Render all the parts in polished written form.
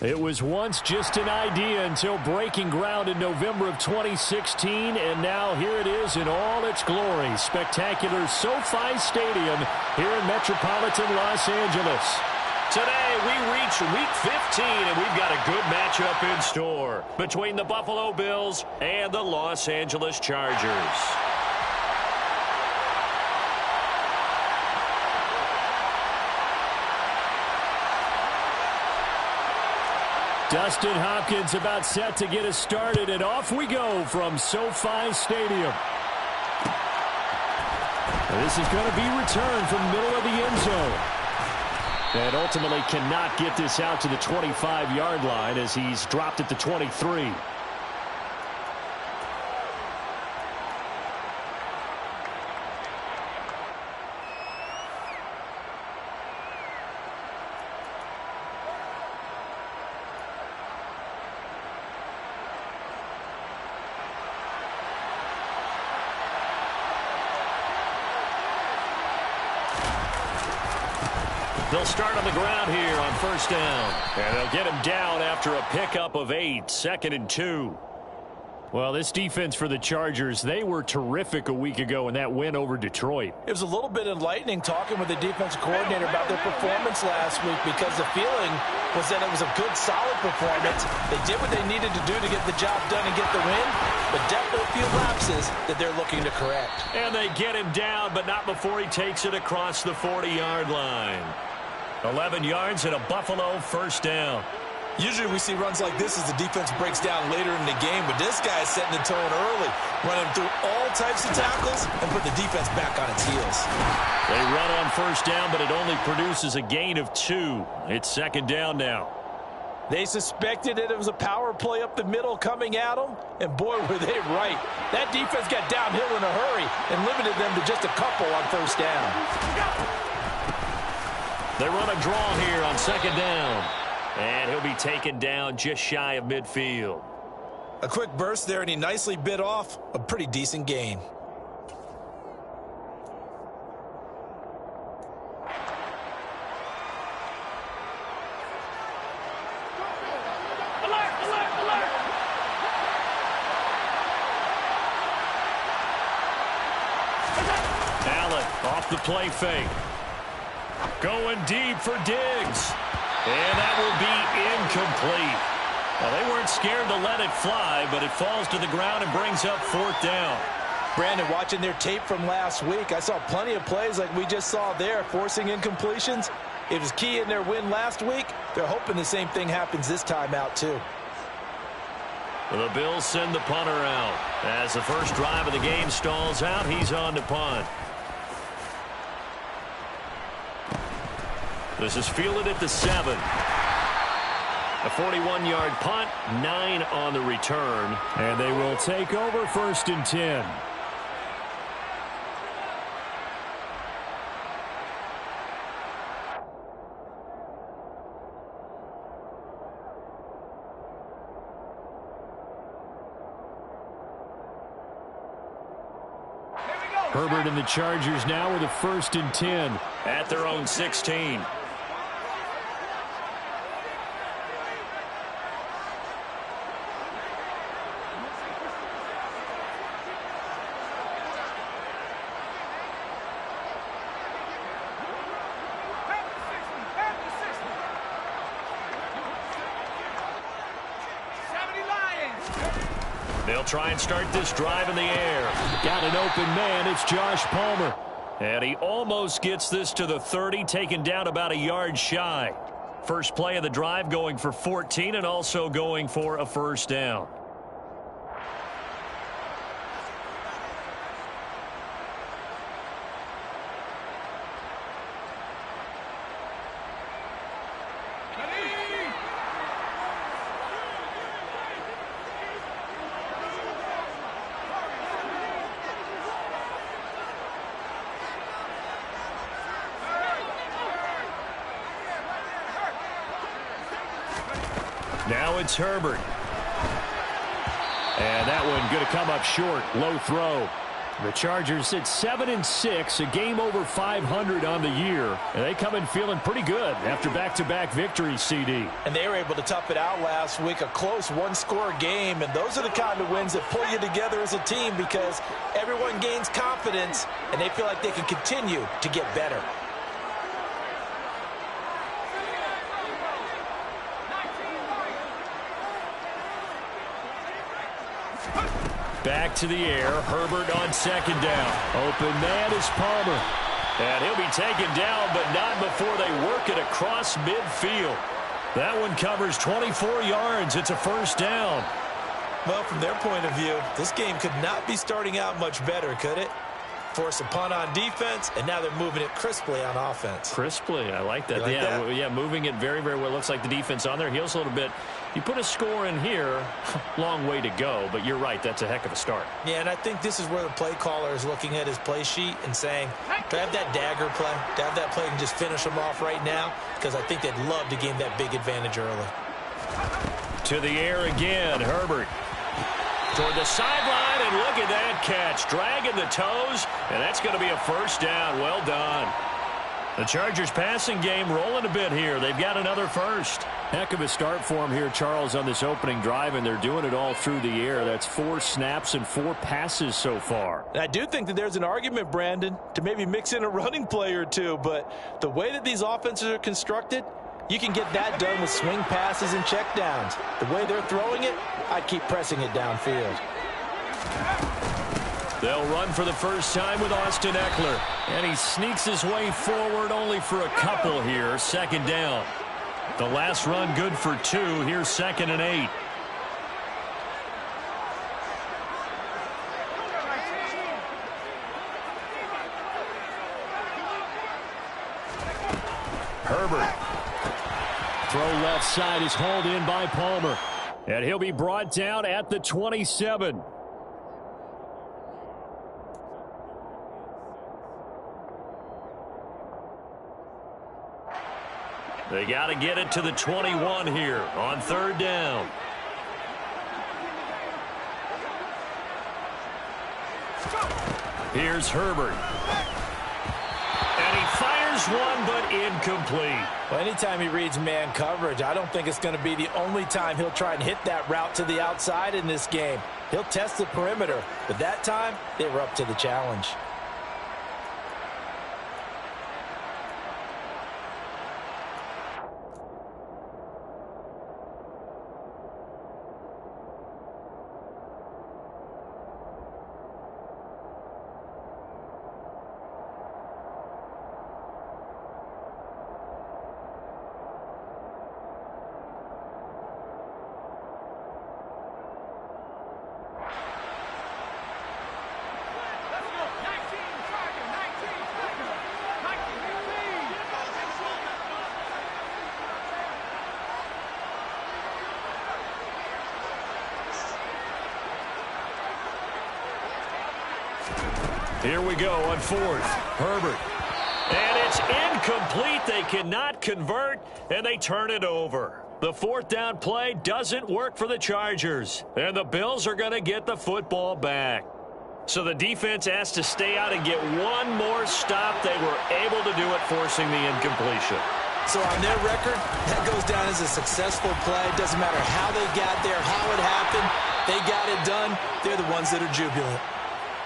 It was once just an idea until breaking ground in November of 2016, and now here it is in all its glory. Spectacular SoFi Stadium here in metropolitan Los Angeles. Today we reach Week 15, and we've got a good matchup in store between the Buffalo Bills and the Los Angeles Chargers. Dustin Hopkins about set to get us started, and off we go from SoFi Stadium. And this is going to be returned from the middle of the end zone. And ultimately cannot get this out to the 25-yard line as he's dropped at the 23. They'll start on the ground here on first down. And they'll get him down after a pickup of 8, 2nd and 2. Well, this defense for the Chargers, they were terrific a week ago in that win over Detroit. It was a little bit enlightening talking with the defensive coordinator about their performance last week, because the feeling was that it was a good, solid performance. They did what they needed to do to get the job done and get the win, but definitely a few lapses that they're looking to correct. And they get him down, but not before he takes it across the 40-yard line. 11 yards and a Buffalo first down. Usually we see runs like this as the defense breaks down later in the game, but this guy is setting the tone early, running through all types of tackles and put the defense back on its heels. They run on first down, but it only produces a gain of 2. It's second down now. They suspected it was a power play up the middle coming at them, and boy, were they right. That defense got downhill in a hurry and limited them to just a couple on first down. They run a draw here on second down. And he'll be taken down just shy of midfield. A quick burst there, and he nicely bit off a pretty decent gain. Allen off the play fake. Going deep for Diggs. And that will be incomplete. Well, they weren't scared to let it fly, but it falls to the ground and brings up fourth down. Brandon, watching their tape from last week, I saw plenty of plays like we just saw there, forcing incompletions. It was key in their win last week. They're hoping the same thing happens this time out, too. The Bills send the punter out. As the first drive of the game stalls out, he's on to punt. This is fielded at the 7. A 41-yard punt, 9 on the return. And they will take over first and 10. Herbert and the Chargers now with a first and 10 at their own 16. They'll try and start this drive in the air. Got an open man. It's Josh Palmer. And he almost gets this to the 30, taken down about a yard shy. First play of the drive going for 14 and also going for a first down. Now it's Herbert. And that one going to come up short. Low throw. The Chargers sit 7-6, a game over 500 on the year. And they come in feeling pretty good after back-to-back victories, CD. And they were able to tough it out last week, a close one-score game. And those are the kind of wins that pull you together as a team because everyone gains confidence and they feel like they can continue to get better. Back to the air. Herbert on second down. Open man is Palmer. And he'll be taken down, but not before they work it across midfield. That one covers 24 yards. It's a first down. Well, from their point of view, this game could not be starting out much better, could it? Force a punt on defense, and now they're moving it crisply on offense. Crisply, I like that. Like that? Yeah, moving it very, very well. Looks like the defense on their heels a little bit. You put a score in here, long way to go, but you're right, that's a heck of a start. Yeah, and I think this is where the play caller is looking at his play sheet and saying, do I have that dagger play? Do I have that play and just finish them off right now? Because I think they'd love to gain that big advantage early. To the air again, Herbert. Toward the sideline, and look at that catch. Dragging the toes, and that's going to be a first down. Well done. The Chargers passing game rolling a bit here. They've got another first. Heck of a start for them here, Charles, on this opening drive, and they're doing it all through the air. That's 4 snaps and 4 passes so far. And I do think that there's an argument, Brandon, to maybe mix in a running play or two, but the way that these offenses are constructed, you can get that done with swing passes and checkdowns. The way they're throwing it, I'd keep pressing it downfield. They'll run for the first time with Austin Eckler. And he sneaks his way forward only for a couple here. Second down. The last run good for 2. Here's 2nd and 8. Herbert. Throw left side is hauled in by Palmer. And he'll be brought down at the 27. They got to get it to the 21 here on 3rd down. Here's Herbert. And he fires one, but incomplete. Well, anytime he reads man coverage, I don't think it's going to be the only time he'll try and hit that route to the outside in this game. He'll test the perimeter, but that time they were up to the challenge. Here we go on 4th. Herbert. And it's incomplete. They cannot convert, and they turn it over. The 4th down play doesn't work for the Chargers, and the Bills are going to get the football back. So the defense has to stay out and get one more stop. They were able to do it, forcing the incompletion. So on their record, that goes down as a successful play. It doesn't matter how they got there, how it happened. They got it done. They're the ones that are jubilant.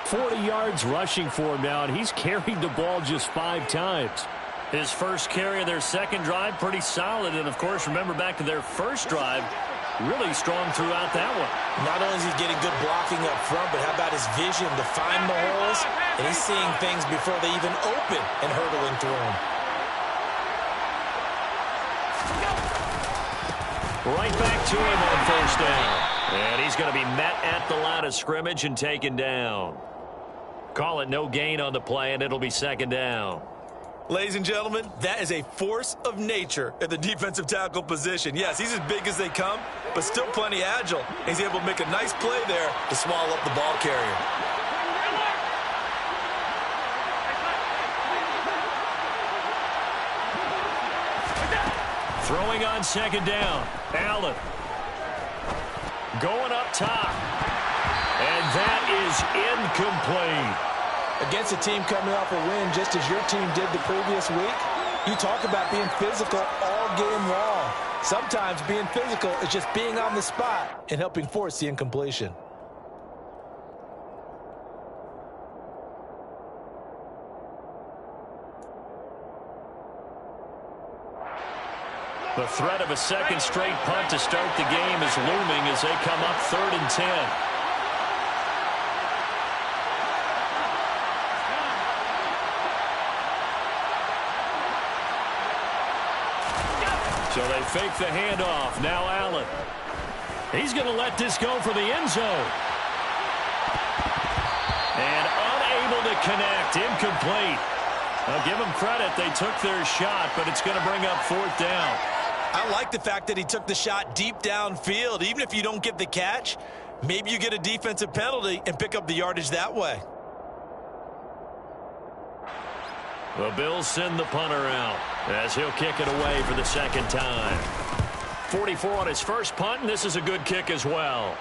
40 yards rushing for him now, and he's carried the ball just 5 times. His first carry of their second drive, pretty solid. And, of course, remember back to their first drive, really strong throughout that one. Not only is he getting good blocking up front, but how about his vision to find the holes? And he's seeing things before they even open and hurdling through them. Right back to him on first down. And he's going to be met at the line of scrimmage and taken down. Call it no gain on the play, and it'll be second down. Ladies and gentlemen, that is a force of nature at the defensive tackle position. Yes, he's as big as they come, but still plenty agile. He's able to make a nice play there to swallow up the ball carrier. Throwing on second down. Allen. Going up top. And that is incomplete. Against a team coming off a win just as your team did the previous week, you talk about being physical all game long. Sometimes being physical is just being on the spot and helping force the incompletion. The threat of a second straight punt to start the game is looming as they come up 3rd and 10. So they fake the handoff. Now Allen. He's going to let this go for the end zone. And unable to connect. Incomplete. I'll give them credit. They took their shot, but it's going to bring up 4th down. I like the fact that he took the shot deep downfield. Even if you don't get the catch, maybe you get a defensive penalty and pick up the yardage that way. The Bills send the punter out as he'll kick it away for the second time. 44 on his first punt, and this is a good kick as well.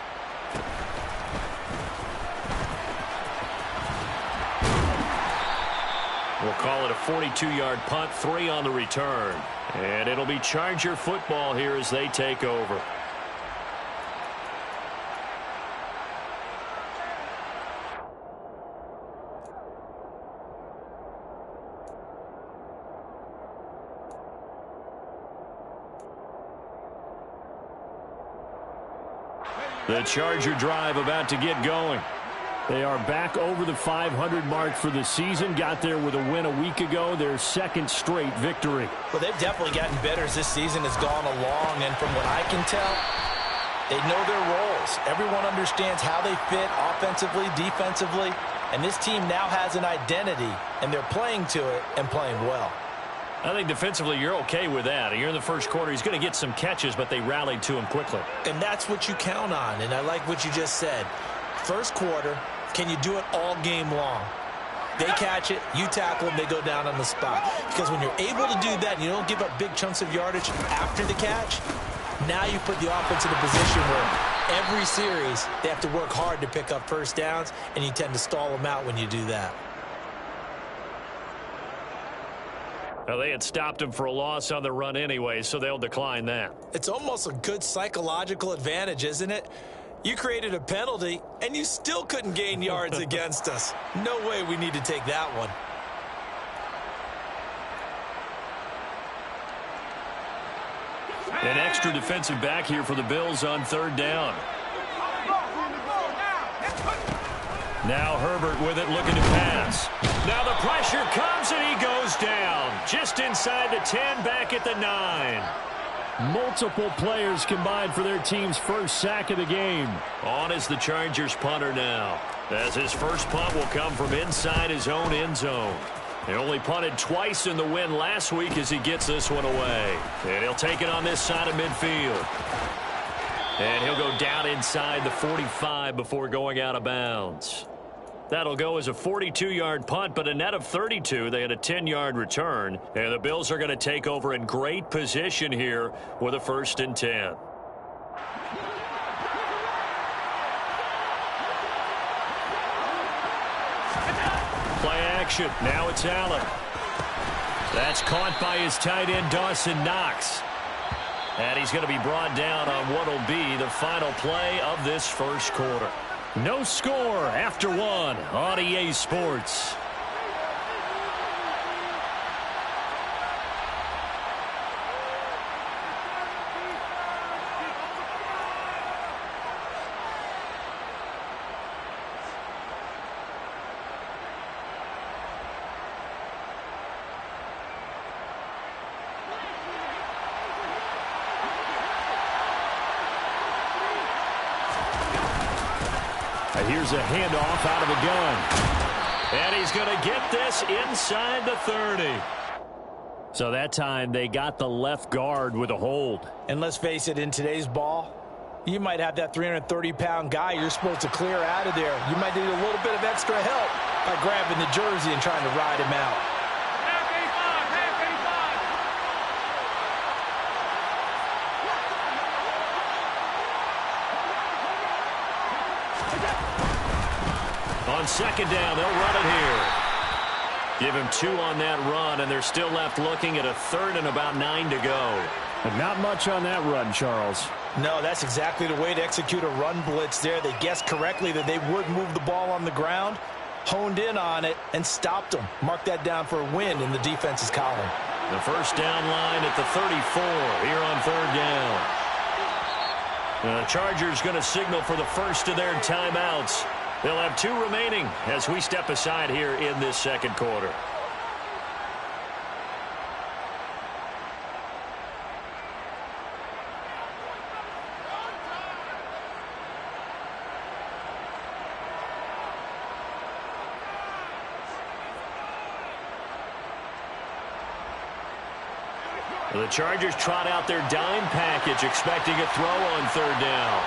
We'll call it a 42-yard punt, 3 on the return. And it'll be Charger football here as they take over. The Charger drive about to get going. They are back over the 500 mark for the season. Got there with a win a week ago, their second straight victory. Well, they've definitely gotten better as this season has gone along, and from what I can tell, they know their roles. Everyone understands how they fit offensively, defensively, and this team now has an identity, and they're playing to it and playing well. I think defensively you're okay with that. You're in the first quarter. He's going to get some catches, but they rallied to him quickly. And that's what you count on, and I like what you just said. First quarter, can you do it all game long? They catch it, you tackle them, they go down on the spot. Because when you're able to do that and you don't give up big chunks of yardage after the catch, now you put the offense in a position where every series they have to work hard to pick up first downs, and you tend to stall them out when you do that. Well, they had stopped him for a loss on the run anyway, so they'll decline that. It's almost a good psychological advantage, isn't it? You created a penalty, and you still couldn't gain yards against us. No way we need to take that one. An extra defensive back here for the Bills on 3rd down. Now Herbert with it, looking to pass. Now the pressure comes, and he goes down. Just inside the 10, back at the 9. Multiple players combined for their team's first sack of the game. On is the Chargers punter now, as his first punt will come from inside his own end zone. He only punted twice in the win last week as he gets this one away. And he'll take it on this side of midfield. And he'll go down inside the 45 before going out of bounds. That'll go as a 42-yard punt, but a net of 32. They had a 10-yard return. And the Bills are going to take over in great position here with a 1st and 10. Play action. Now it's Allen. That's caught by his tight end, Dawson Knox. And he's going to be brought down on what will be the final play of this first quarter. No score after 1 on EA Sports. Here's a handoff out of the gun. And he's going to get this inside the 30. So that time they got the left guard with a hold. And let's face it, in today's ball, you might have that 330-pound guy you're supposed to clear out of there. You might need a little bit of extra help by grabbing the jersey and trying to ride him out. on second down. They'll run it here. Give him 2 on that run, and they're still left looking at a third and about 9 to go. But not much on that run, Charles. No, that's exactly the way to execute a run blitz there. They guessed correctly that they would move the ball on the ground, honed in on it, and stopped them. Mark that down for a win in the defense's column. The first down line at the 34 here on third down. The Chargers going to signal for the first of their timeouts. They'll have 2 remaining as we step aside here in this second quarter. The Chargers trot out their dime package, expecting a throw on third down.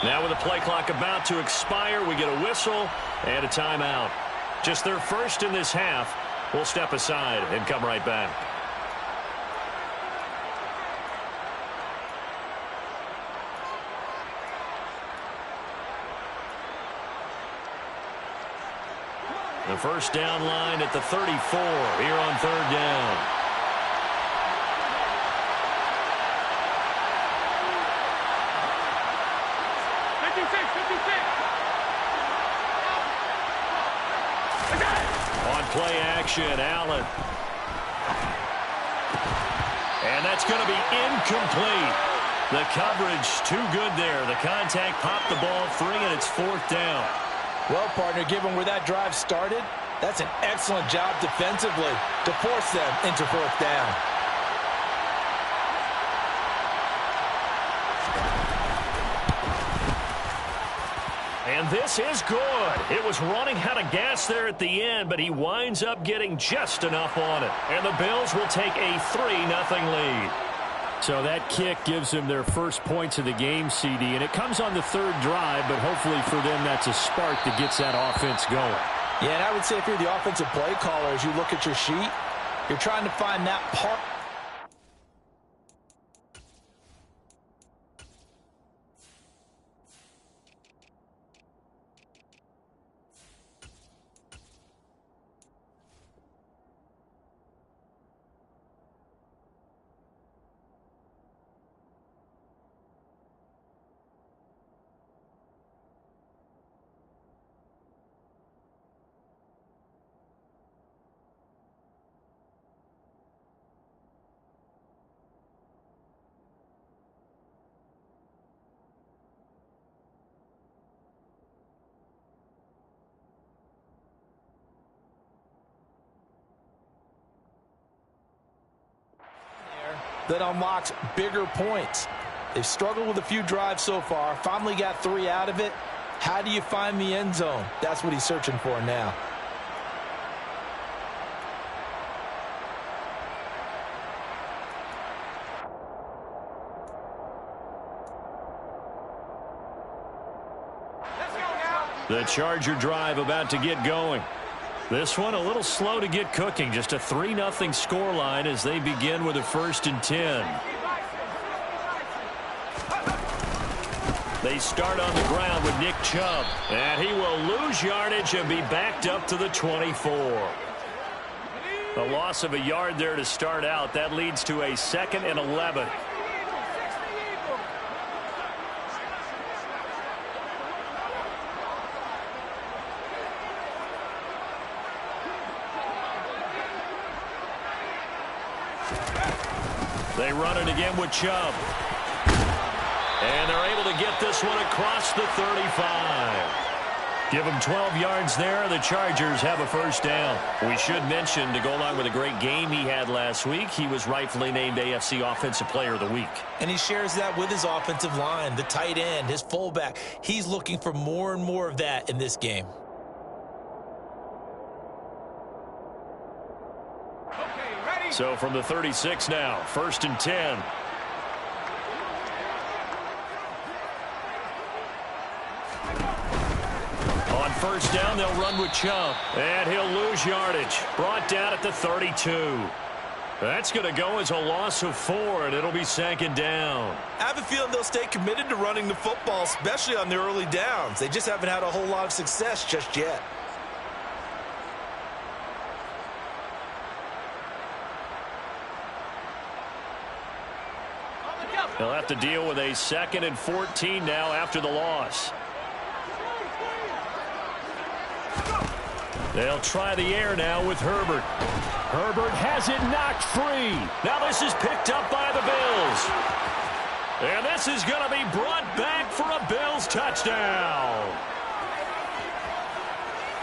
Now with the play clock about to expire, we get a whistle and a timeout. Just their first in this half. We'll step aside and come right back. The first down line at the 34 here on third down. On play action, Allen. And that's going to be incomplete. The coverage too good there. The contact popped the ball free, and it's fourth down. Well, partner, given where that drive started, that's an excellent job defensively to force them into fourth down. And this is good. It was running out of gas there at the end, but he winds up getting just enough on it. And the Bills will take a 3-0 lead. So that kick gives them their first points of the game, CD, and it comes on the third drive, but hopefully for them that's a spark that gets that offense going. Yeah, and I would say if you're the offensive play caller, as you look at your sheet, you're trying to find that part. That unlocks bigger points. They've struggled with a few drives so far, finally got 3 out of it. How do you find the end zone? That's what he's searching for now. The Charger drive about to get going. This one a little slow to get cooking. Just a 3-0 scoreline as they begin with a 1st and 10. They start on the ground with Nick Chubb. And he will lose yardage and be backed up to the 24. A loss of a yard there to start out. That leads to a 2nd and 11. They run it again with Chubb. And they're able to get this one across the 35. Give them 12 yards there. The Chargers have a first down. We should mention, to go along with a great game he had last week, he was rightfully named AFC Offensive Player of the Week. And he shares that with his offensive line, the tight end, his fullback. He's looking for more and more of that in this game. So from the 36 now, 1st and 10. On first down, they'll run with Chubb. And he'll lose yardage. Brought down at the 32. That's going to go as a loss of 4, and it'll be 2nd down. I have a feeling they'll stay committed to running the football, especially on the early downs. They just haven't had a whole lot of success just yet. They'll have to deal with a 2nd and 14 now after the loss. They'll try the air now with Herbert. Herbert has it knocked free. Now this is picked up by the Bills. And this is going to be brought back for a Bills touchdown.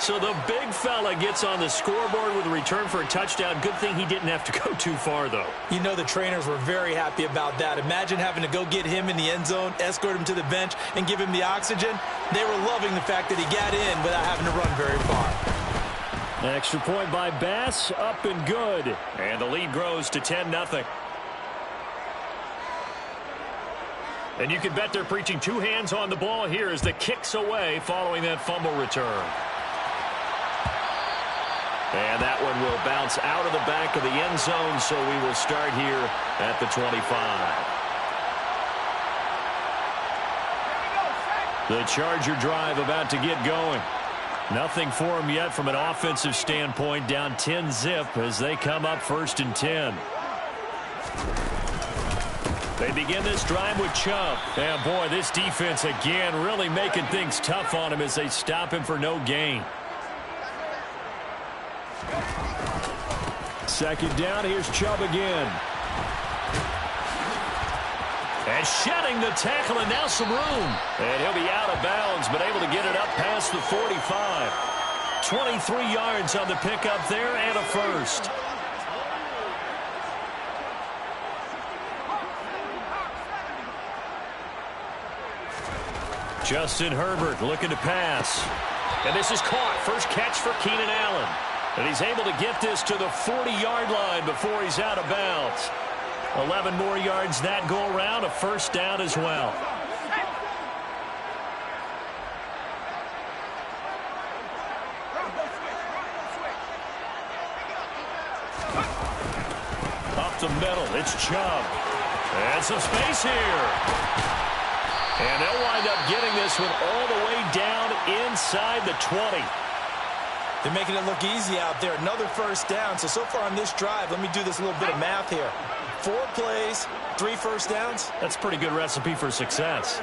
So the big fella gets on the scoreboard with a return for a touchdown. Good thing he didn't have to go too far, though. You know the trainers were very happy about that. Imagine having to go get him in the end zone, escort him to the bench, and give him the oxygen. They were loving the fact that he got in without having to run very far. An extra point by Bass, up and good. And the lead grows to 10-0. And you can bet they're preaching 2 hands on the ball here as the kick's away following that fumble return. And that one will bounce out of the back of the end zone, so we will start here at the 25. The Charger drive about to get going. Nothing for them yet from an offensive standpoint, down 10-0 as they come up 1st and 10. They begin this drive with Chubb. And boy, this defense again really making things tough on him as they stop him for no gain. 2nd down, here's Chubb again. And shedding the tackle, and now some room. And he'll be out of bounds, but able to get it up past the 45. 23 yards on the pickup there and a first. Justin Herbert looking to pass. And this is caught. First catch for Keenan Allen. And he's able to get this to the 40-yard line before he's out of bounds. 11 more yards that go around, a first down as well. Up the middle, it's Chubb. And some space here. And they'll wind up getting this one all the way down inside the 20. They're making it look easy out there. Another first down. So far on this drive, let me do this little bit of math here. 4 plays, 3 first downs. That's a pretty good recipe for success.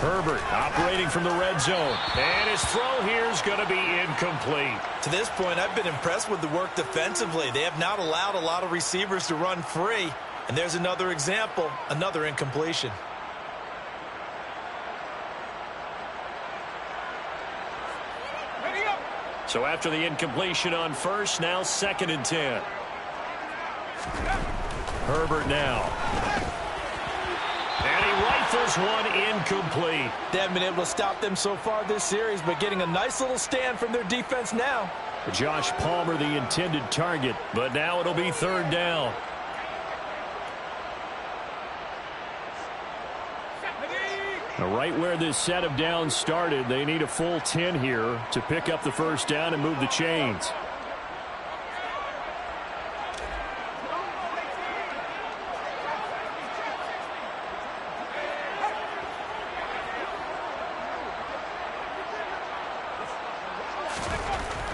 Herbert operating from the red zone. And his throw here is going to be incomplete. To this point, I've been impressed with the work defensively. They have not allowed a lot of receivers to run free. And there's another example, another incompletion. So after the incompletion on first, now 2nd and 10. Herbert now. And he rifles one incomplete. They haven't been able to stop them so far this series, but getting a nice little stand from their defense now. Josh Palmer, the intended target, but now it'll be 3rd down. Now, right where this set of downs started, they need a full 10 here to pick up the first down and move the chains.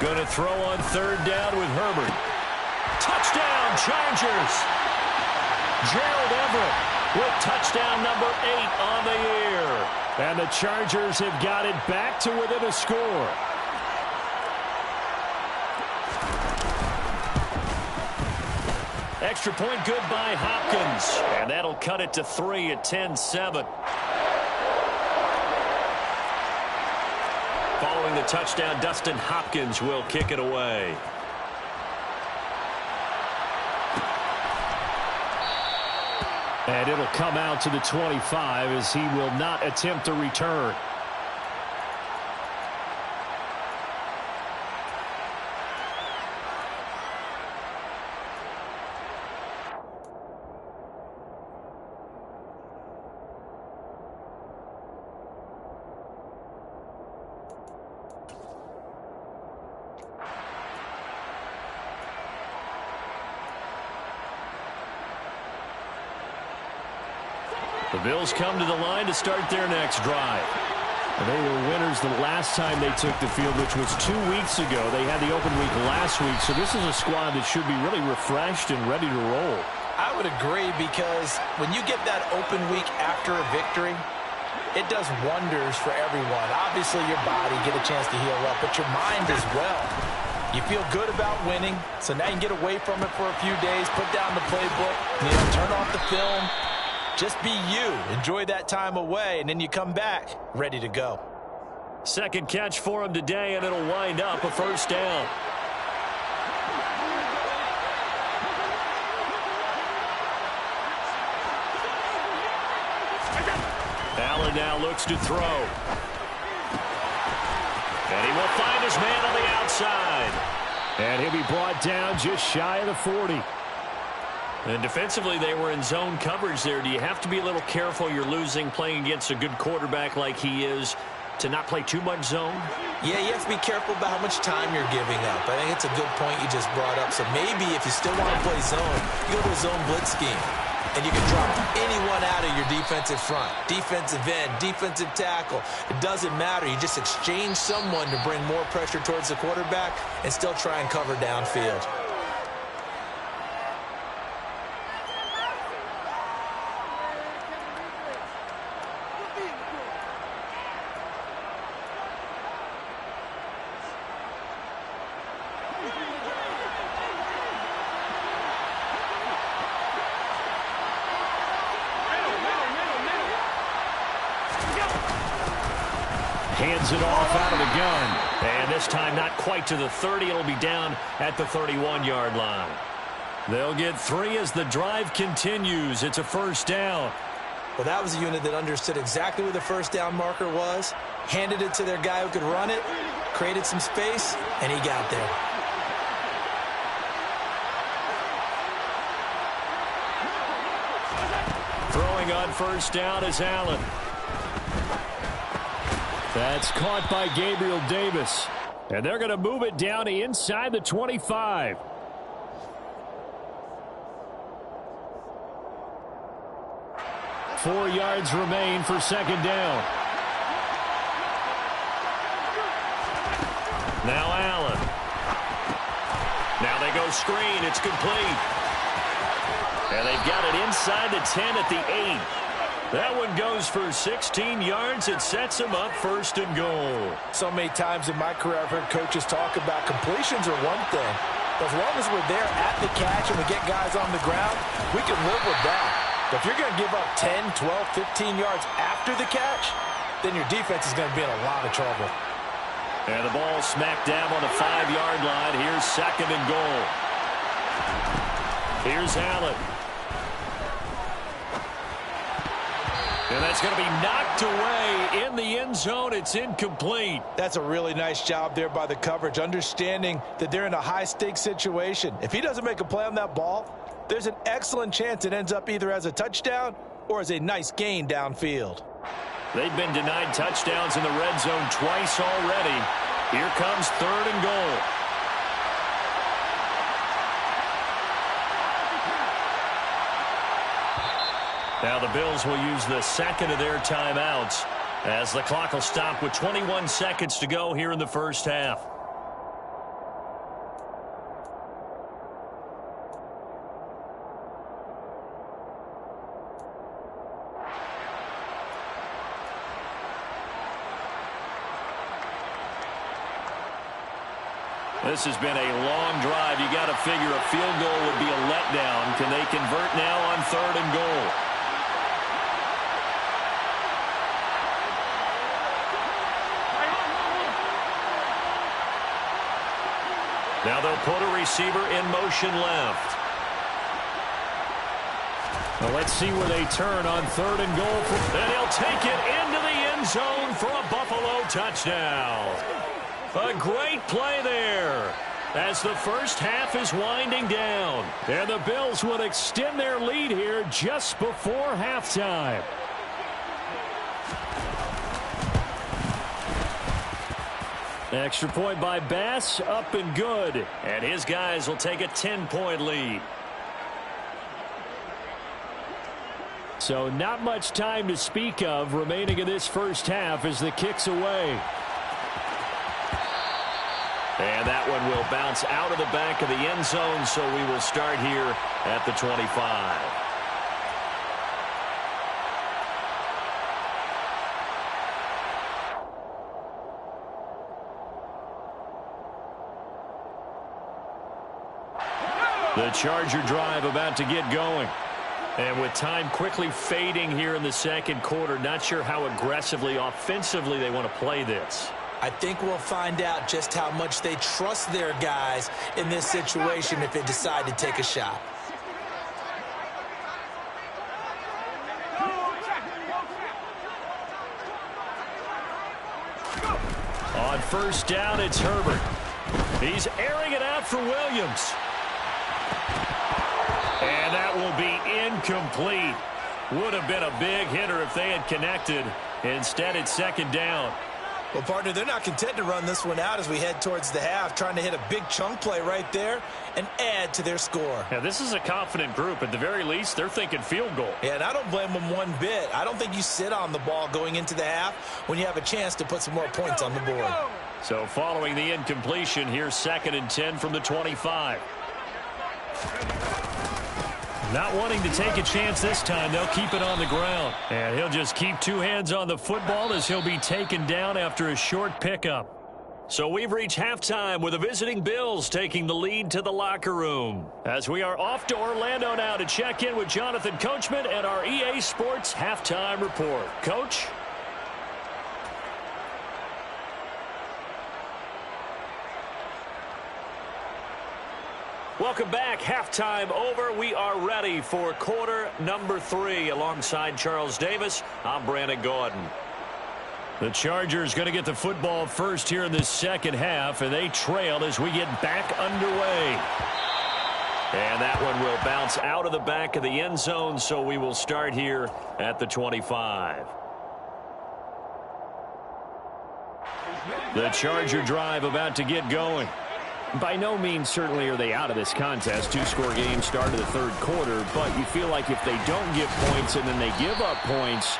Going to throw on 3rd down with Herbert. Touchdown, Chargers! Gerald Everett with touchdown number 8 on the year. And the Chargers have got it back to within a score. Extra point good by Hopkins. And that'll cut it to 3 at 10-7. Following the touchdown, Dustin Hopkins will kick it away. And it'll come out to the 25 as he will not attempt a return. The Bills come to the line to start their next drive. They were winners the last time they took the field, which was 2 weeks ago. They had the open week last week, so this is a squad that should be really refreshed and ready to roll. I would agree, because when you get that open week after a victory, it does wonders for everyone. Obviously, your body get a chance to heal up, but your mind as well. You feel good about winning, so now you can get away from it for a few days, put down the playbook, turn off the film. Just be you. Enjoy that time away, and then you come back ready to go. Second catch for him today, and it'll wind up a first down. Allen now looks to throw. And he will find his man on the outside. And he'll be brought down just shy of the 40. And defensively, they were in zone coverage there. Do you have to be a little careful? You're losing, playing against a good quarterback like he is, to not play too much zone? Yeah, you have to be careful about how much time you're giving up. I think it's a good point you just brought up. So maybe if you still want to play zone, you go to a zone blitz scheme. And you can drop anyone out of your defensive front. Defensive end, defensive tackle. It doesn't matter. You just exchange someone to bring more pressure towards the quarterback and still try and cover downfield. Hands it off out of the gun. And this time not quite to the 30. It'll be down at the 31-yard line. They'll get 3 as the drive continues. It's a first down. Well, that was a unit that understood exactly where the first down marker was, handed it to their guy who could run it, created some space, and he got there. Throwing on first down is Allen. That's caught by Gabriel Davis. And they're going to move it down to inside the 25. Four yards remain for second down. Now Allen. Now they go screen. It's complete. And they've got it inside the 10 at the 8. That one goes for 16 yards. It sets them up first and goal. So many times in my career I've heard coaches talk about completions are one thing. But as long as we're there at the catch and we get guys on the ground, we can live with that. But if you're going to give up 10, 12, 15 yards after the catch, then your defense is going to be in a lot of trouble. And the ball smacked down on the 5-yard line. Here's second and goal. Here's Allen. And that's going to be knocked away in the end zone. It's incomplete. That's a really nice job there by the coverage, understanding that they're in a high-stakes situation. If he doesn't make a play on that ball, there's an excellent chance it ends up either as a touchdown or as a nice gain downfield. They've been denied touchdowns in the red zone twice already. Here comes third and goal. Now the Bills will use the second of their timeouts as the clock will stop with 21 seconds to go here in the first half. This has been a long drive. You got to figure a field goal would be a letdown. Can they convert now on third and goal? Now they'll put a receiver in motion left. Well, let's see where they turn on third and goal. And he'll take it into the end zone for a Buffalo touchdown. A great play there as the first half is winding down. And the Bills will extend their lead here just before halftime. Extra point by Bass, up and good. And his guys will take a 10-point lead. So not much time to speak of remaining in this first half as the kick's away. And that one will bounce out of the back of the end zone, so we will start here at the 25. The Charger drive about to get going. And with time quickly fading here in the second quarter, not sure how aggressively, offensively they want to play this. I think we'll find out just how much they trust their guys in this situation if they decide to take a shot. On first down, it's Herbert. He's airing it out for Williams. And that will be incomplete. Would have been a big hitter if they had connected. Instead, it's second down. Well, partner, they're not content to run this one out as we head towards the half, trying to hit a big chunk play right there and add to their score. Yeah, this is a confident group. At the very least, they're thinking field goal. Yeah, and I don't blame them one bit. I don't think you sit on the ball going into the half when you have a chance to put some more points on the board. So following the incompletion, here's 2nd and 10 from the 25. Not wanting to take a chance this time, they'll keep it on the ground. And he'll just keep two hands on the football as he'll be taken down after a short pickup. So we've reached halftime with the visiting Bills taking the lead to the locker room. As we are off to Orlando now to check in with Jonathan Coachman and our EA Sports Halftime Report. Coach? Welcome back. Halftime over. We are ready for quarter number 3. Alongside Charles Davis, I'm Brandon Gordon. The Chargers going to get the football first here in this second half, and they trail as we get back underway. And that one will bounce out of the back of the end zone, so we will start here at the 25. The Charger drive about to get going. By no means certainly are they out of this contest. 2-score game start of the third quarter, but you feel like if they don't get points and then they give up points,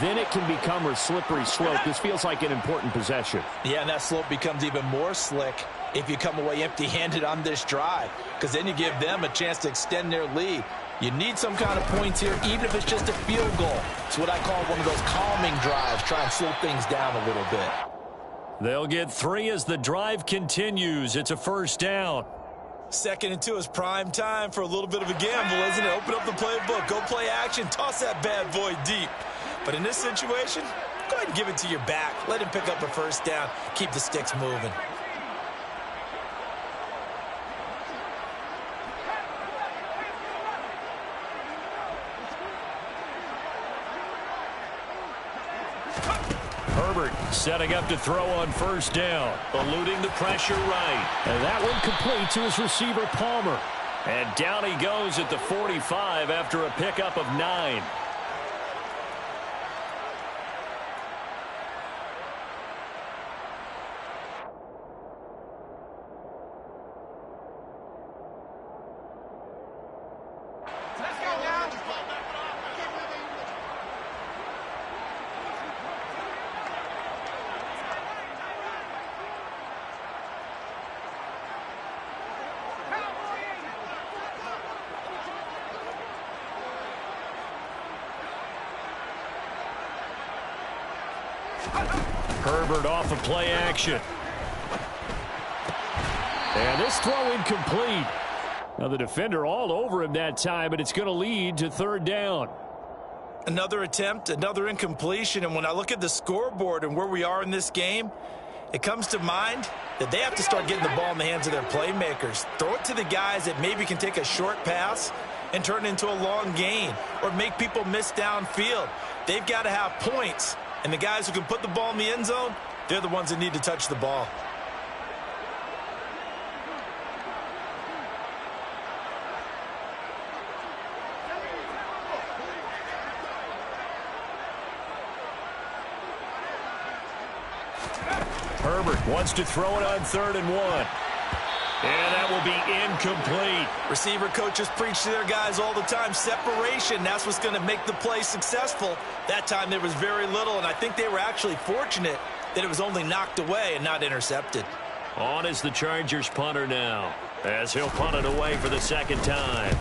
then it can become a slippery slope. This feels like an important possession. Yeah, and that slope becomes even more slick if you come away empty-handed on this drive, because then you give them a chance to extend their lead. You need some kind of points here, even if it's just a field goal. It's what I call one of those calming drives, try and slow things down a little bit. They'll get 3 as the drive continues. It's a first down. 2nd and 2 is prime time for a little bit of a gamble, isn't it? Open up the playbook, go play action, toss that bad boy deep. But in this situation, go ahead and give it to your back. Let him pick up a first down. Keep the sticks moving. Herbert setting up to throw on first down, eluding the pressure right. And that one complete to his receiver, Palmer. And down he goes at the 45 after a pickup of 9. Herbert off of play action. And this throw incomplete. Now the defender all over him that time, but it's going to lead to third down. Another attempt, another incompletion, and when I look at the scoreboard and where we are in this game, it comes to mind that they have to start getting the ball in the hands of their playmakers. Throw it to the guys that maybe can take a short pass and turn it into a long gain or make people miss downfield. They've got to have points. And the guys who can put the ball in the end zone, they're the ones that need to touch the ball. Herbert wants to throw it on 3rd and 1. And that will be incomplete. Receiver coaches preach to their guys all the time. Separation, that's what's going to make the play successful. That time there was very little, and I think they were actually fortunate that it was only knocked away and not intercepted. On is the Chargers punter now, as he'll punt it away for the second time.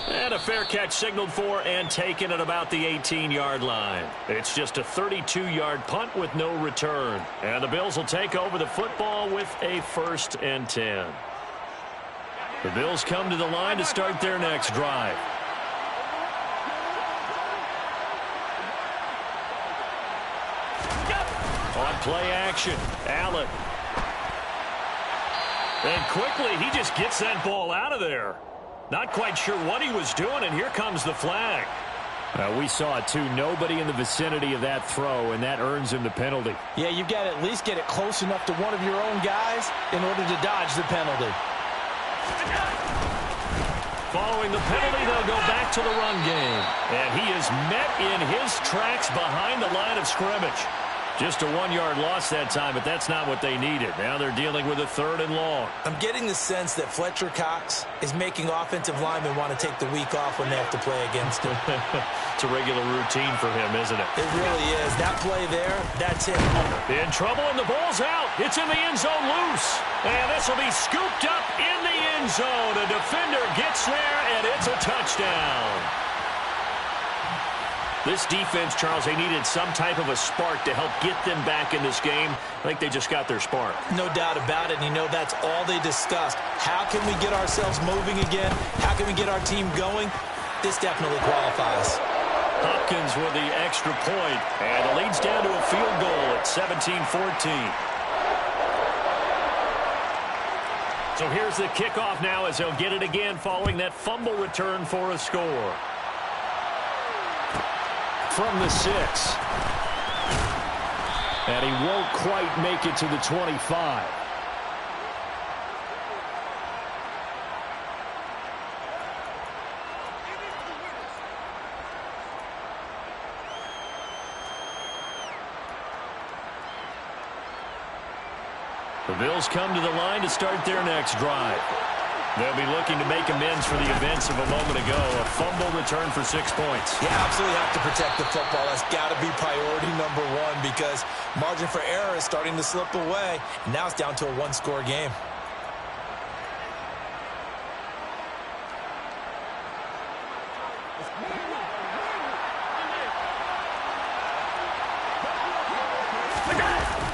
And a fair catch signaled for and taken at about the 18-yard line. It's just a 32-yard punt with no return. And the Bills will take over the football with a 1st and 10. The Bills come to the line to start their next drive. On play action, Allen. And quickly, he just gets that ball out of there. Not quite sure what he was doing, and here comes the flag. We saw it, too. Nobody in the vicinity of that throw, and that earns him the penalty. Yeah, you've got to at least get it close enough to one of your own guys in order to dodge the penalty. Following the penalty, they'll go back to the run game. And he is met in his tracks behind the line of scrimmage. Just a 1-yard loss that time, but that's not what they needed. Now they're dealing with a 3rd and long. I'm getting the sense that Fletcher Cox is making offensive linemen want to take the week off when they have to play against him. It's a regular routine for him, isn't it? It really is. That play there, that's it. In trouble, and the ball's out. It's in the end zone loose. And this will be scooped up in the end zone. A defender gets there, and it's a touchdown. This defense, Charles, they needed some type of a spark to help get them back in this game. I think they just got their spark. No doubt about it. And, you know, that's all they discussed. How can we get ourselves moving again? How can we get our team going? This definitely qualifies. Hopkins with the extra point, and it leads down to a field goal at 17-14. So here's the kickoff now as they'll get it again following that fumble return for a score. From the 6. And he won't quite make it to the 25. The Bills come to the line to start their next drive. They'll be looking to make amends for the events of a moment ago. A fumble return for 6 points. Yeah, absolutely have to protect the football. That's got to be priority number one because margin for error is starting to slip away. And now it's down to a 1-score game.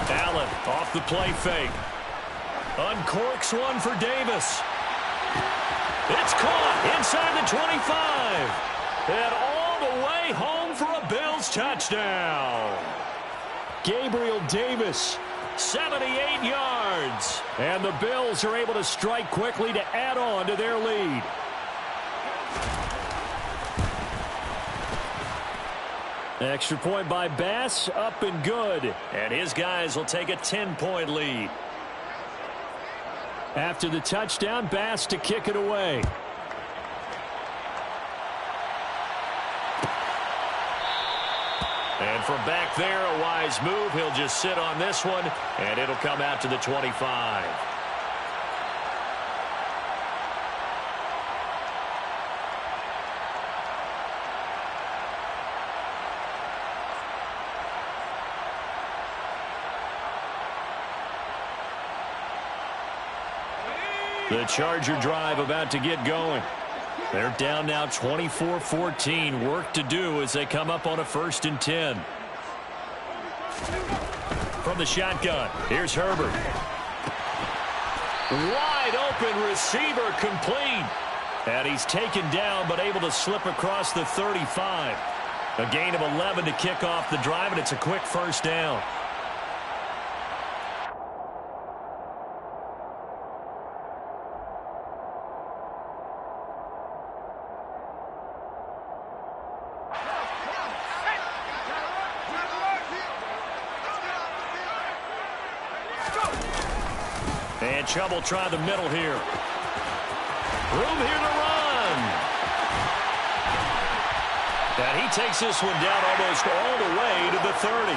Allen off the play fake. Uncorks one for Davis. It's caught inside the 25. And all the way home for a Bills touchdown. Gabriel Davis, 78 yards. and the Bills are able to strike quickly to add on to their lead. Extra point by Bass, up and good. And his guys will take a 10-point lead. After the touchdown, Bass to kick it away. And from back there, a wise move. He'll just sit on this one, and it'll come out to the 25. The Charger drive about to get going. They're down now 24-14. Work to do as they come up on a 1st and 10. From the shotgun, here's Herbert. Wide open receiver complete. And he's taken down but able to slip across the 35. A gain of 11 to kick off the drive, and it's a quick 1st down. And Chubb will try the middle here. Room here to run. And he takes this one down almost all the way to the 30.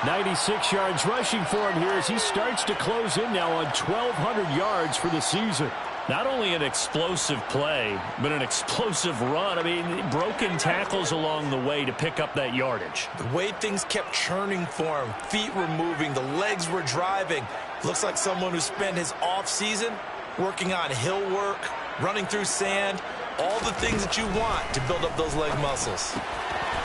96 yards rushing for him here as he starts to close in now on 1,200 yards for the season. Not only an explosive play, but an explosive run. I mean, broken tackles along the way to pick up that yardage. The way things kept churning for him, feet were moving, the legs were driving. Looks like someone who spent his off-season working on hill work, running through sand, all the things that you want to build up those leg muscles.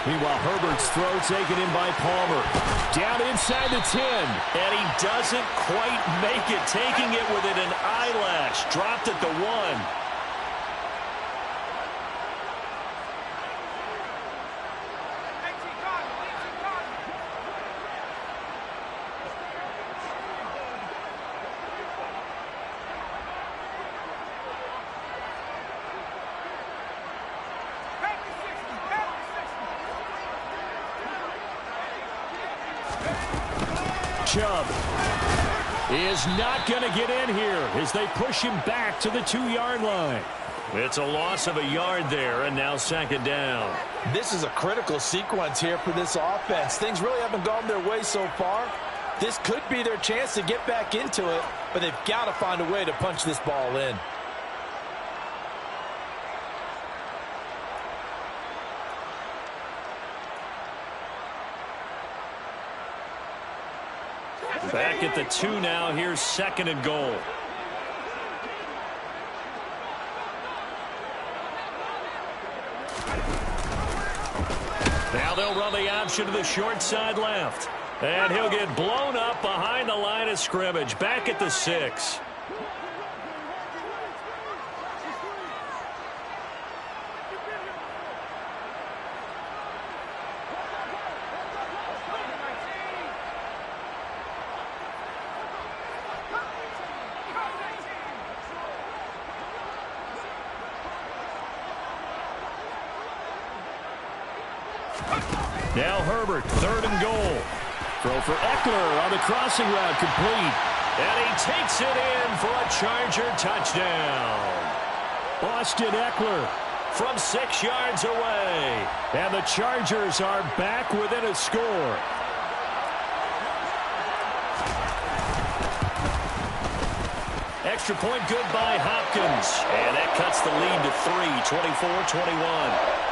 Meanwhile, Herbert's throw taken in by Palmer. Down inside the 10. And he doesn't quite make it, taking it within an eyelash. Dropped at the 1. Chubb is not going to get in here as they push him back to the 2-yard line. It's a loss of a yard there, and now second down. This is a critical sequence here for this offense. Things really haven't gone their way so far. This could be their chance to get back into it, but they've got to find a way to punch this ball in. Back at the 2 now. Here's second and goal. Now they'll run the option to the short side left. And he'll get blown up behind the line of scrimmage. Back at the 6. Now Herbert, third and goal. Throw for Eckler on the crossing route, complete. And he takes it in for a Charger touchdown. Austin Eckler from 6 yards away. And the Chargers are back within a score. Extra point good by Hopkins. And that cuts the lead to 3, 24-21.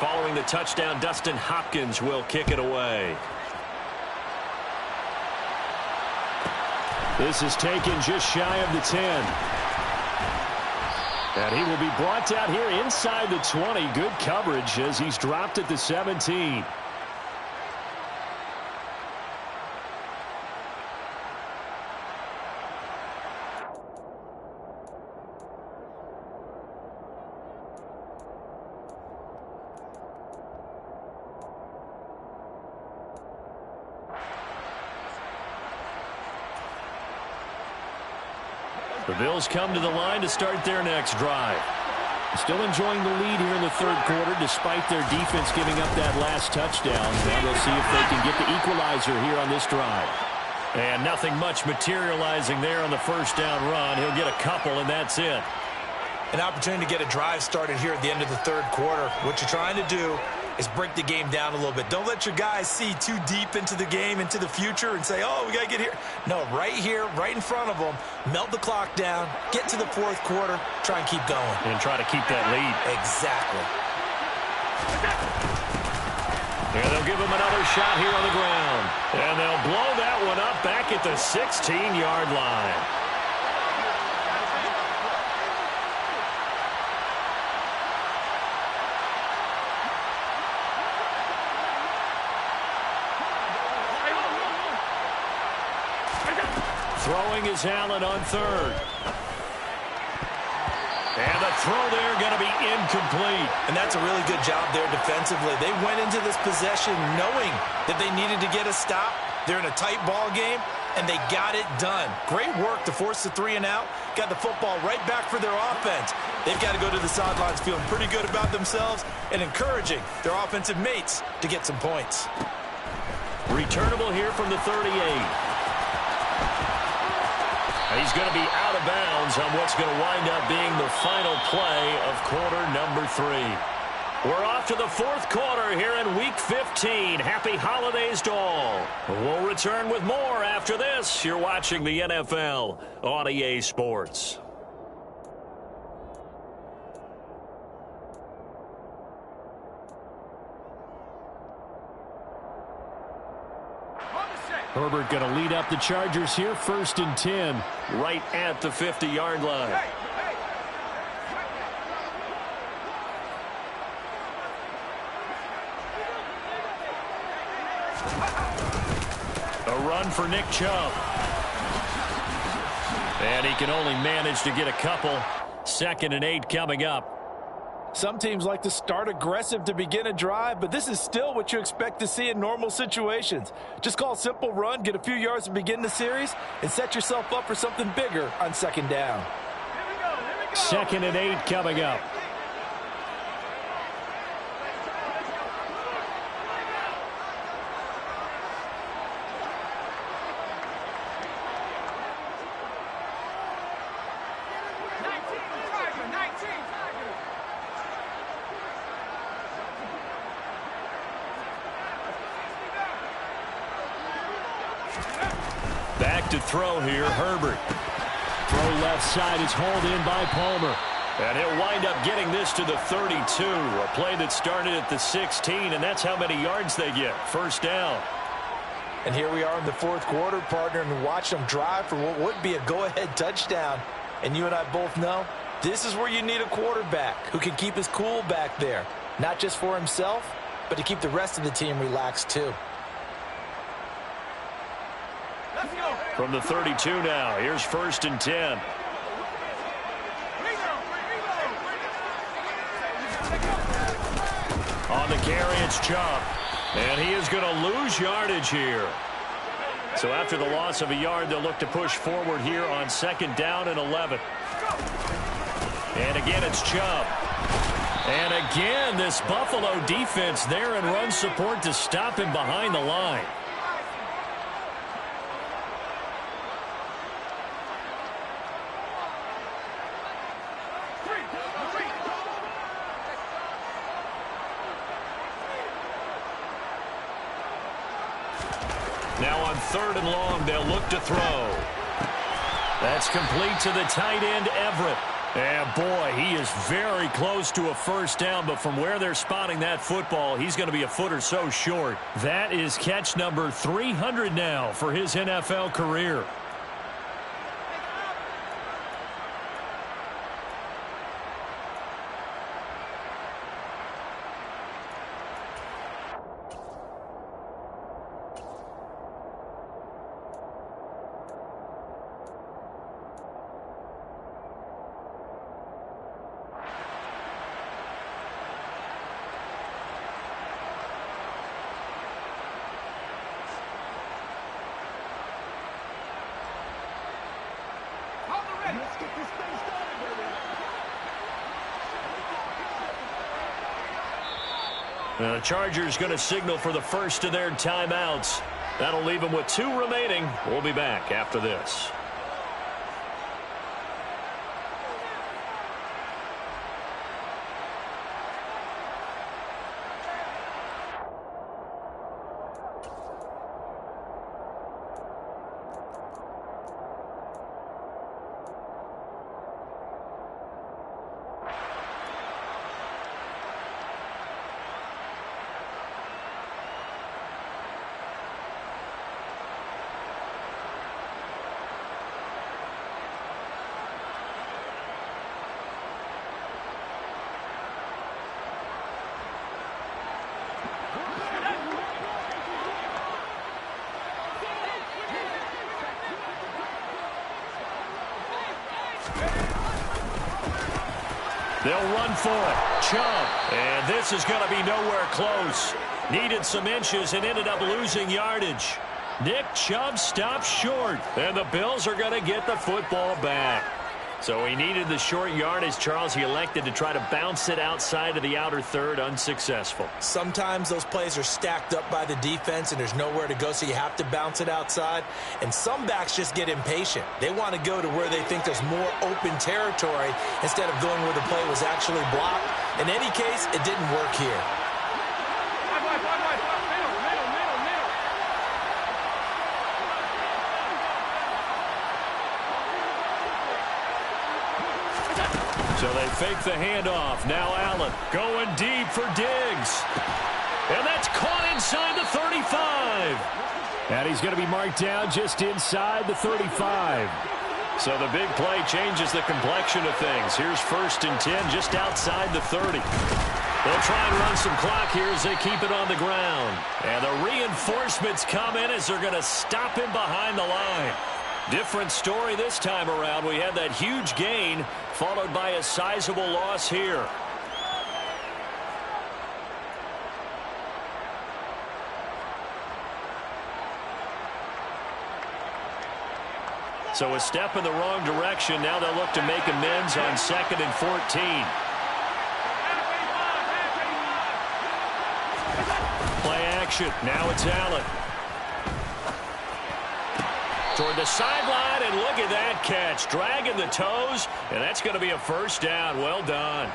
Following the touchdown, Dustin Hopkins will kick it away. This is taken just shy of the 10. And he will be brought down here inside the 20. Good coverage as he's dropped at the 17. The Bills come to the line to start their next drive. Still enjoying the lead here in the third quarter despite their defense giving up that last touchdown. Now they'll see if they can get the equalizer here on this drive. And nothing much materializing there on the first down run. He'll get a couple, and that's it. An opportunity to get a drive started here at the end of the third quarter. What you're trying to do is break the game down a little bit. Don't let your guys see too deep into the game, into the future, and say, oh, we got to get here. No, right here, right in front of them, melt the clock down, get to the fourth quarter, try and keep going. And try to keep that lead. Exactly. And they'll give him another shot here on the ground. And they'll blow that one up back at the 16-yard line. Throwing is Allen on third. And the throw there going to be incomplete. And that's a really good job there defensively. They went into this possession knowing that they needed to get a stop. They're in a tight ball game. and they got it done. Great work to force the 3 and out. Got the football right back for their offense. They've got to go to the sidelines feeling pretty good about themselves and encouraging their offensive mates to get some points. Returnable here from the 38. He's going to be out of bounds on what's going to wind up being the final play of quarter number 3. We're off to the fourth quarter here in Week 15. Happy holidays to all. We'll return with more after this. You're watching the NFL on EA Sports. Herbert going to lead up the Chargers here, 1st and 10. Right at the 50-yard line. A run for Nick Chubb. And he can only manage to get a couple. 2nd and 8 coming up. Some teams like to start aggressive to begin a drive, but this is still what you expect to see in normal situations. Just call a simple run, get a few yards to begin the series, and set yourself up for something bigger on 2nd down. 2nd and 8 coming up. Back to throw here, Herbert. Throw left side is hauled in by Palmer. And he'll wind up getting this to the 32. A play that started at the 16, and that's how many yards they get. 1st down. And here we are in the fourth quarter, partner, and watch them drive for what would be a go-ahead touchdown. And you and I both know this is where you need a quarterback who can keep his cool back there. Not just for himself, but to keep the rest of the team relaxed too. From the 32 now, here's 1st and 10. On the carry, it's Chubb. And he is going to lose yardage here. So after the loss of a yard, they'll look to push forward here on 2nd down and 11. And again, it's Chubb. And again, this Buffalo defense there in run support to stop him behind the line. Now on 3rd and long, they'll look to throw. That's complete to the tight end, Everett. And boy, he is very close to a 1st down, but from where they're spotting that football, he's going to be a foot or so short. That is catch number 300 now for his NFL career. The Chargers going to signal for the first of their timeouts. That'll leave them with 2 remaining. We'll be back after this. They'll run for it. Chubb. And this is going to be nowhere close. Needed some inches and ended up losing yardage. Nick Chubb stops short, and the Bills are going to get the football back. So he needed the short yardage, Charles. He elected to try to bounce it outside of the outer third, unsuccessful. Sometimes those plays are stacked up by the defense and there's nowhere to go, so you have to bounce it outside. And some backs just get impatient. They want to go to where they think there's more open territory instead of going where the play was actually blocked. In any case, it didn't work here. So they fake the handoff. Now Allen going deep for Diggs. And that's caught inside the 35. And he's going to be marked down just inside the 35. So the big play changes the complexion of things. Here's 1st and 10 just outside the 30. They'll try and run some clock here as they keep it on the ground. And the reinforcements come in as they're going to stop him behind the line. Different story this time around. We had that huge gain followed by a sizable loss here. So a step in the wrong direction. Now they'll look to make amends on 2nd and 14. Play action. Now it's Allen. Toward the sideline, and look at that catch. Dragging the toes, and that's going to be a 1st down. Well done.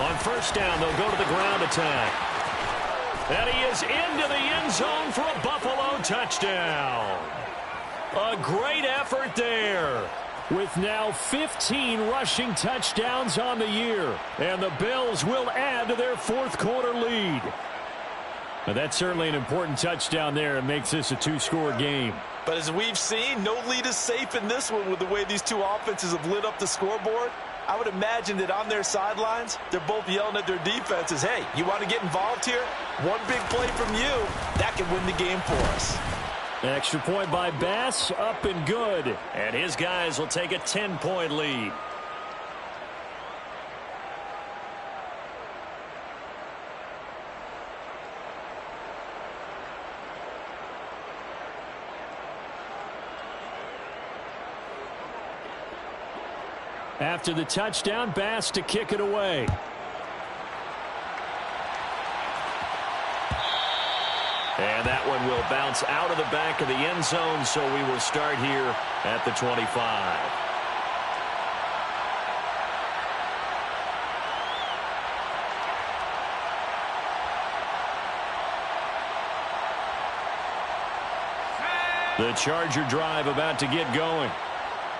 On 1st down, they'll go to the ground attack. And he is into the end zone for a Buffalo touchdown. A great effort there. With now 15 rushing touchdowns on the year. And the Bills will add to their 4th quarter lead. Now that's certainly an important touchdown there. It makes this a 2-score game. But as we've seen, no lead is safe in this one with the way these two offenses have lit up the scoreboard. I would imagine that on their sidelines, they're both yelling at their defenses, hey, you want to get involved here? One big play from you, that can win the game for us. Extra point by Bass, up and good. And his guys will take a 10-point lead. After the touchdown, Bass to kick it away. And that one will bounce out of the back of the end zone, so we will start here at the 25. The Charger drive about to get going.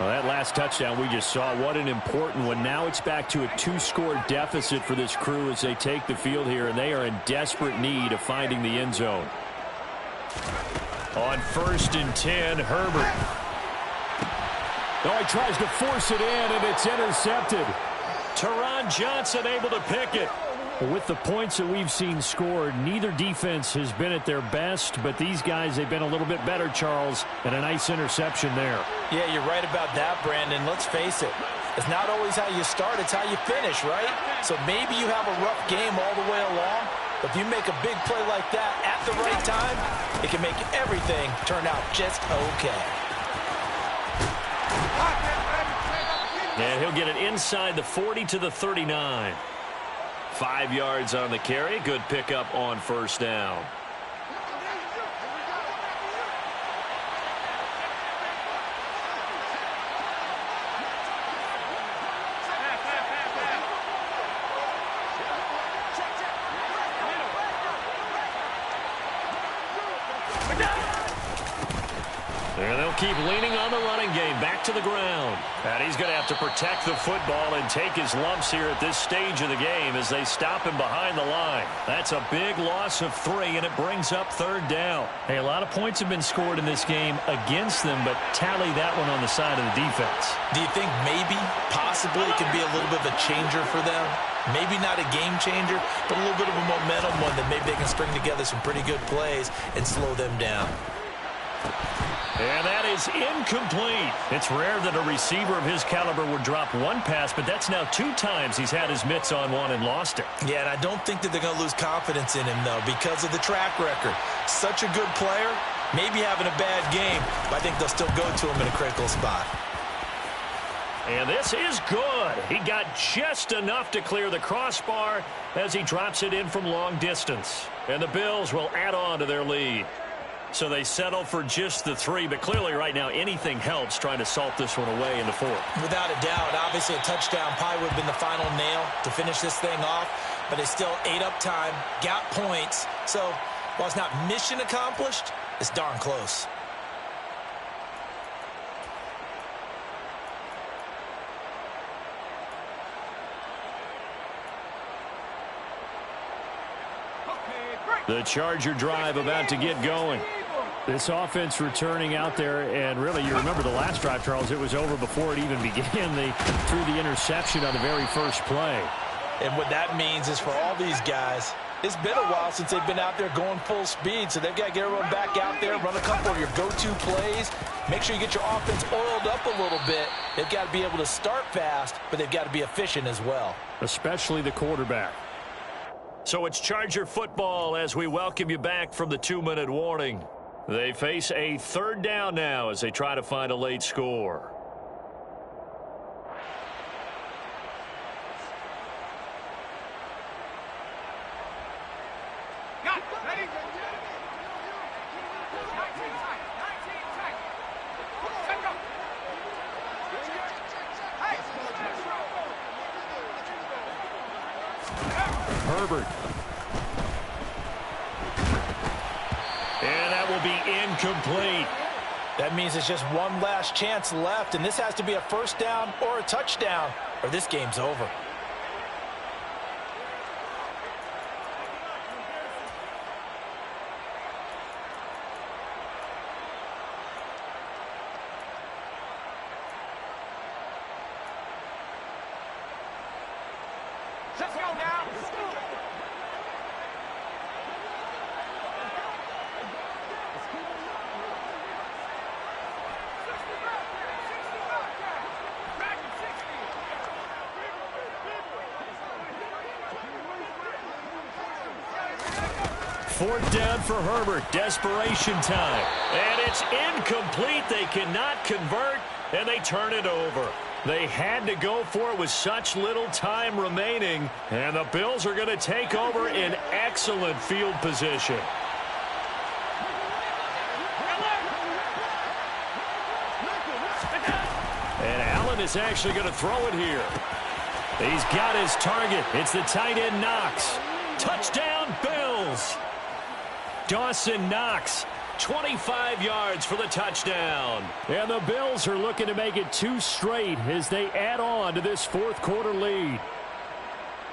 Well, that last touchdown we just saw, what an important one. Now it's back to a 2-score deficit for this crew as they take the field here, and they are in desperate need of finding the end zone. On 1st and 10, Herbert. Oh, he tries to force it in, and it's intercepted. Teron Johnson able to pick it. With the points that we've seen scored, neither defense has been at their best, but these guys, they've been a little bit better, Charles, and a nice interception there. Yeah, you're right about that, Brandon. Let's face it. It's not always how you start, it's how you finish, right? So maybe you have a rough game all the way along, but if you make a big play like that at the right time, it can make everything turn out just okay. And he'll get it inside the 40 to the 39. 5 yards on the carry. Good pickup on 1st down. And they'll keep leaning on the running game. Back to the ground. And he's going to have to protect the football and take his lumps here at this stage of the game as they stop him behind the line. That's a big loss of 3, and it brings up 3rd down. Hey, a lot of points have been scored in this game against them, but tally that one on the side of the defense. Do you think maybe, possibly, it can be a little bit of a changer for them? Maybe not a game changer, but a little bit of a momentum one that maybe they can string together some pretty good plays and slow them down. And that is incomplete. It's rare that a receiver of his caliber would drop one pass, but that's now 2 times he's had his mitts on one and lost it. Yeah, and I don't think that they're going to lose confidence in him, though, because of the track record. Such a good player, maybe having a bad game, but I think they'll still go to him in a critical spot. And this is good. He got just enough to clear the crossbar as he drops it in from long distance. And the Bills will add on to their lead. So they settle for just the 3, but clearly right now anything helps trying to salt this one away in the 4th. Without a doubt, obviously a touchdown probably would have been the final nail to finish this thing off, but they still ate up time, got points. So while it's not mission accomplished, it's darn close. The Charger drive about to get going. This offense returning out there, and really, you remember the last drive, Charles, it was over before it even began. They threw the interception on the very first play. And what that means is for all these guys, it's been a while since they've been out there going full speed, so they've got to get everyone back out there, run a couple of your go-to plays, make sure you get your offense oiled up a little bit. They've got to be able to start fast, but they've got to be efficient as well. Especially the quarterback. So it's Charger football as we welcome you back from the 2-minute warning. They face a 3rd down now as they try to find a late score. Herbert. And that will be incomplete. That means it's just one last chance left, and this has to be a 1st down or a touchdown, or this game's over. Let's go now. 4th down for Herbert. Desperation time. And it's incomplete. They cannot convert, and they turn it over. They had to go for it with such little time remaining, and the Bills are going to take over in excellent field position. And Allen is actually going to throw it here. He's got his target. It's the tight end Knox. Touchdown, Bills. Dawson Knox, 25 yards for the touchdown. And the Bills are looking to make it 2 straight as they add on to this 4th quarter lead.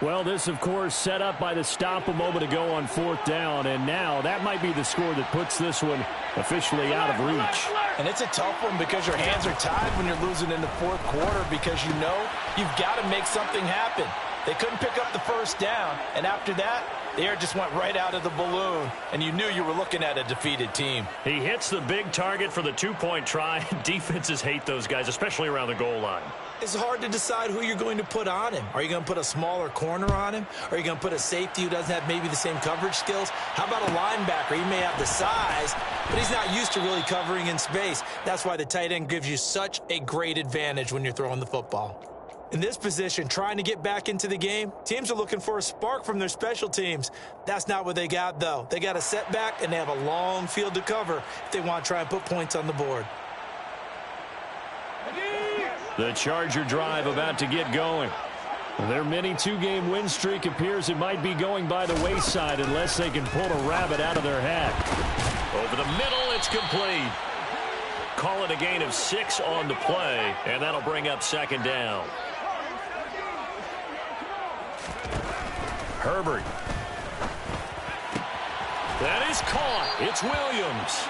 Well, this, of course, set up by the stop a moment ago on 4th down, and now that might be the score that puts this one officially out of reach. And it's a tough one because your hands are tied when you're losing in the 4th quarter because you know you've got to make something happen. They couldn't pick up the 1st down, and after that, the air just went right out of the balloon, and you knew you were looking at a defeated team. He hits the big target for the 2-point try. Defenses hate those guys, especially around the goal line. It's hard to decide who you're going to put on him. Are you going to put a smaller corner on him? Are you going to put a safety who doesn't have maybe the same coverage skills? How about a linebacker? He may have the size, but he's not used to really covering in space. That's why the tight end gives you such a great advantage when you're throwing the football. In this position, trying to get back into the game, teams are looking for a spark from their special teams. That's not what they got, though. They got a setback, and they have a long field to cover if they want to try and put points on the board. The Charger drive about to get going. Their mini 2-game win streak appears it might be going by the wayside unless they can pull a rabbit out of their hat. Over the middle, it's complete. Call it a gain of 6 on the play, and that'll bring up 2nd down. Herbert. That is caught. It's Williams.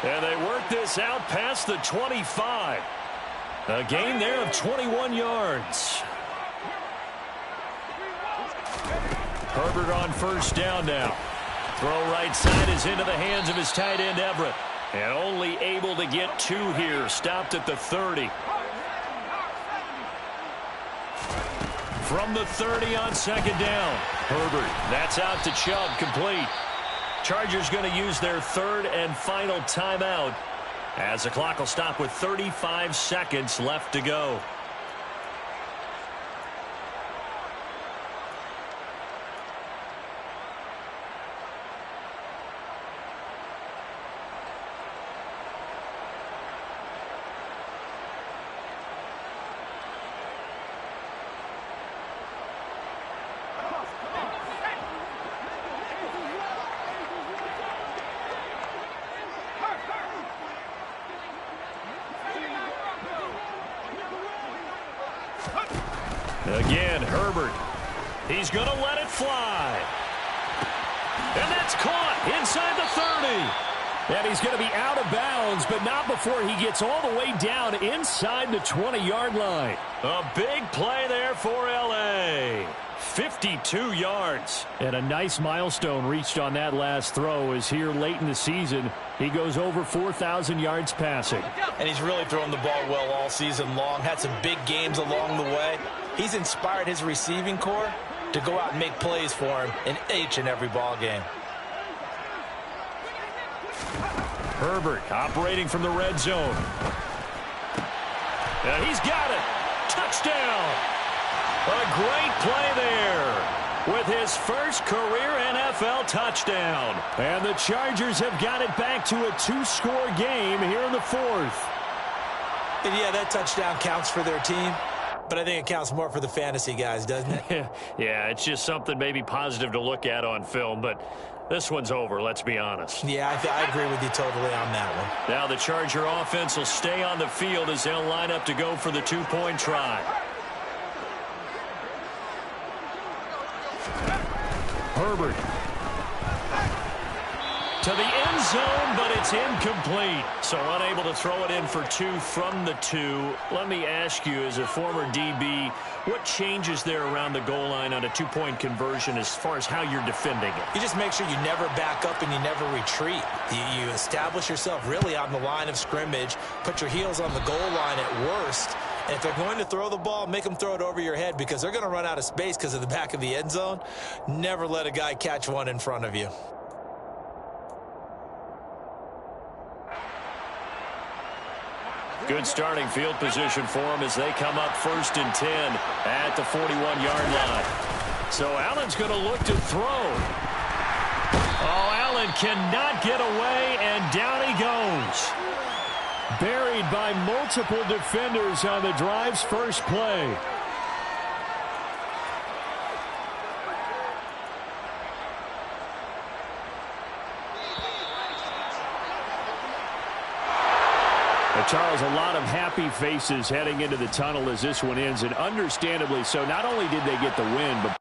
And they work this out past the 25. A gain there of 21 yards. Herbert on 1st down now. Throw right side is into the hands of his tight end Everett. And only able to get 2 here. Stopped at the 30. From the 30 on second down. Herbert, that's out to Chubb, complete. Chargers going to use their 3rd and final timeout as the clock will stop with 35 seconds left to go. Again, Herbert. He's going to let it fly. And that's caught inside the 30. And he's going to be out of bounds, but not before he gets all the way down inside the 20-yard line. A big play there for L.A. 52 yards. And a nice milestone reached on that last throw as here late in the season, he goes over 4,000 yards passing. And he's really thrown the ball well all season long. Had some big games along the way. He's inspired his receiving corps to go out and make plays for him in each and every ball game. Herbert operating from the red zone. And he's got it. Touchdown. A great play there with his first career NFL touchdown. And the Chargers have got it back to a 2-score game here in the 4th. And yeah, that touchdown counts for their team. But I think it counts more for the fantasy guys, doesn't it? Yeah, it's just something maybe positive to look at on film, but this one's over, let's be honest. Yeah, I agree with you totally on that one. Now the Charger offense will stay on the field as they'll line up to go for the 2-point try. Herbert. To the end zone, but it's incomplete. So unable to throw it in for 2 from the 2. Let me ask you, as a former DB, what changes there around the goal line on a 2-point conversion as far as how you're defending it? You just make sure you never back up and you never retreat. You establish yourself really on the line of scrimmage, put your heels on the goal line at worst. And if they're going to throw the ball, make them throw it over your head because they're going to run out of space because of the back of the end zone. Never let a guy catch one in front of you. Good starting field position for them as they come up 1st and 10 at the 41-yard line. So Allen's going to look to throw. Oh, Allen cannot get away, and down he goes. Buried by multiple defenders on the drive's first play. Charles, a lot of happy faces heading into the tunnel as this one ends, and understandably so. Not only did they get the win, but